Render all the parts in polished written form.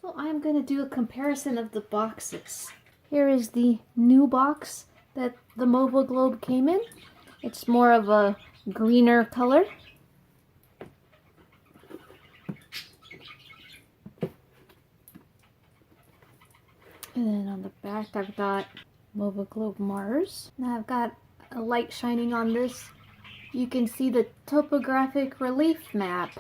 So I'm going to do a comparison of the boxes. Here is the new box that the Mova globe came in. It's more of a greener color. And then on the back I've got Mova Globe Mars. Now I've got a light shining on this. You can see the topographic relief map.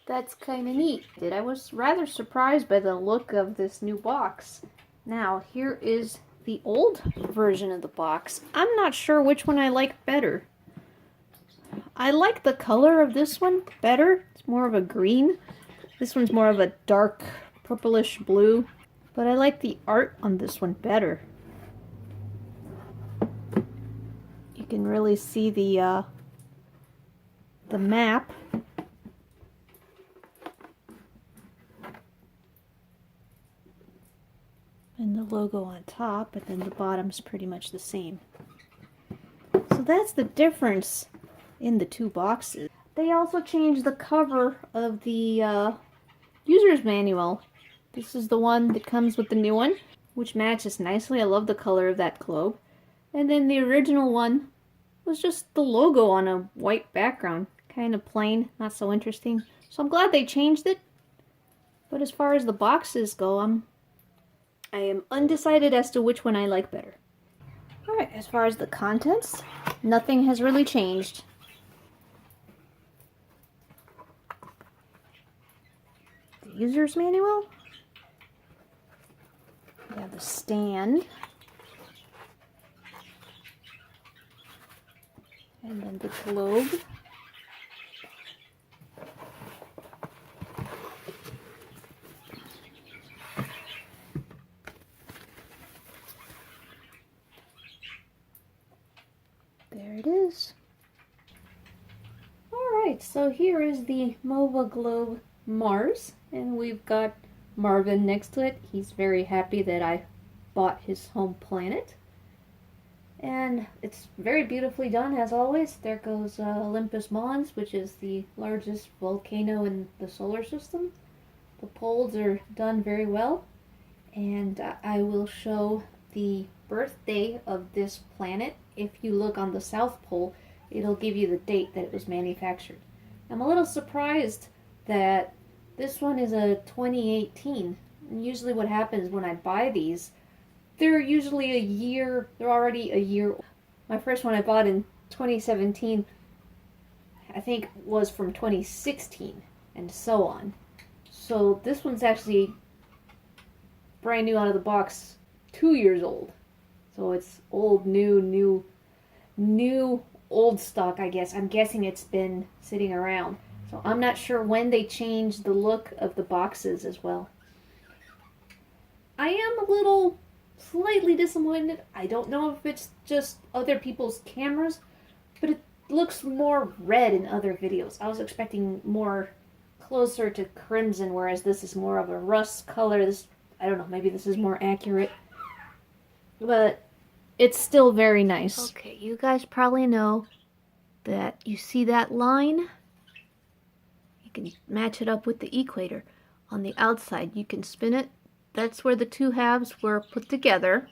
That's kind of neat. I was rather surprised by the look of this new box. Now here is the old version of the box. I'm not sure which one I like better. I like the color of this one better. It's more of a green. This one's more of a dark purplish blue. But I like the art on this one better. You can really see the map. And the logo on top, and then the bottom's pretty much the same. So that's the difference in the two boxes. They also changed the cover of the user's manual. This is the one that comes with the new one, which matches nicely. I love the color of that globe. And then the original one was just the logo on a white background. Kind of plain, not so interesting. So I'm glad they changed it. But as far as the boxes go, I am undecided as to which one I like better. Alright, as far as the contents, nothing has really changed. The user's manual. We have the stand. And then the globe. There it is. Alright, so here is the Mova Globe Mars, and we've got Marvin next to it. He's very happy that I bought his home planet. And it's very beautifully done, as always. There goes Olympus Mons, which is the largest volcano in the solar system. The poles are done very well. And I will show the birthday of this planet. If you look on the South Pole, it'll give you the date that it was manufactured. I'm a little surprised that this one is a 2018. And usually what happens when I buy these, they're usually a year, they're already a year. My first one I bought in 2017, I think was from 2016, and so on. So this one's actually brand new out of the box, 2 years old. So it's old, new, old stock, I guess. I'm guessing it's been sitting around. So I'm not sure when they changed the look of the boxes as well. I am a little slightly disappointed. I don't know if it's just other people's cameras, but it looks more red in other videos. I was expecting more closer to crimson, whereas this is more of a rust color. This, I don't know, maybe this is more accurate. But it's still very nice. Okay, you guys probably know that you see that line? You can match it up with the equator. On the outside, you can spin it. That's where the two halves were put together.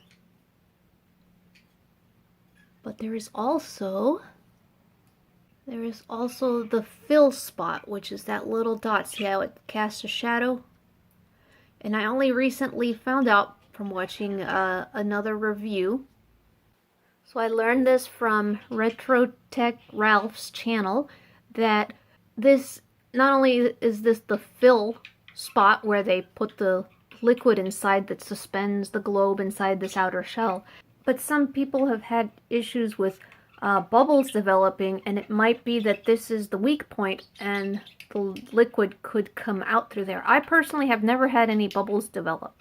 But there is also the fill spot, which is that little dot. See how it casts a shadow? And I only recently found out from watching another review. So I learned this from Retro Tech Ralph's channel, that this, not only is this the fill spot where they put the liquid inside that suspends the globe inside this outer shell, but some people have had issues with bubbles developing, and it might be that this is the weak point and the liquid could come out through there. I personally have never had any bubbles develop,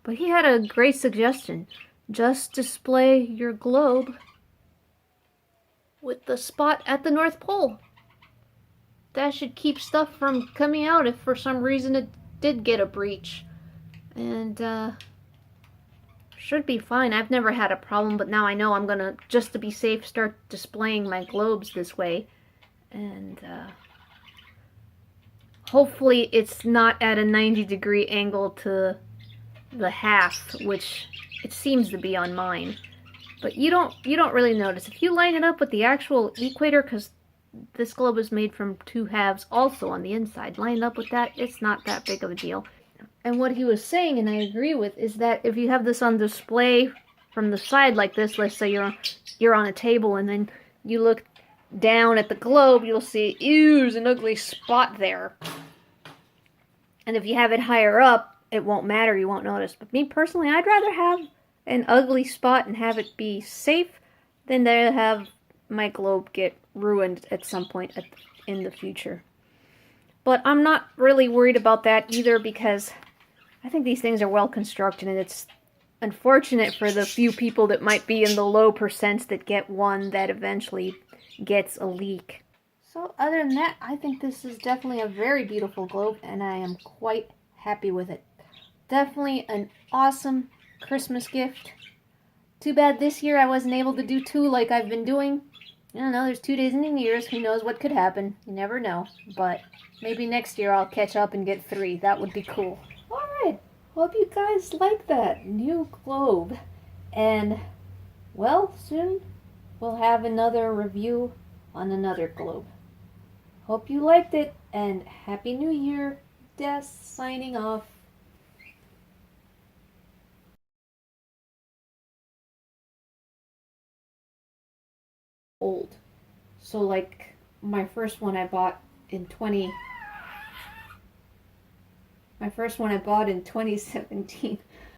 but he had a great suggestion. Just display your globe with the spot at the North Pole. That should keep stuff from coming out if for some reason it did get a breach. And should be fine. I've never had a problem, but now I know I'm gonna, just to be safe, start displaying my globes this way. And Hopefully it's not at a 90-degree angle to the half, which it seems to be on mine. But you don't really notice. If you line it up with the actual equator, because this globe is made from two halves also on the inside, line it up with that, it's not that big of a deal. And what he was saying, and I agree with, is that if you have this on display from the side like this, let's say you're on a table and then you look down at the globe, you'll see, ew, there's an ugly spot there. And if you have it higher up, it won't matter, you won't notice. But me personally, I'd rather have an ugly spot and have it be safe than to have my globe get ruined at some point in the future. But I'm not really worried about that either, because I think these things are well constructed, and it's unfortunate for the few people that might be in the low percents that get one that eventually gets a leak. So other than that, I think this is definitely a very beautiful globe, and I am quite happy with it. Definitely an awesome Christmas gift. Too bad this year I wasn't able to do 2 like I've been doing. I don't know, there's 2 days in the years, who knows what could happen. You never know, but maybe next year I'll catch up and get 3. That would be cool. Alright, hope you guys like that new globe. And, well, soon we'll have another review on another globe. Hope you liked it, and Happy New Year. Des signing off. Old. So like my first one I bought in 2017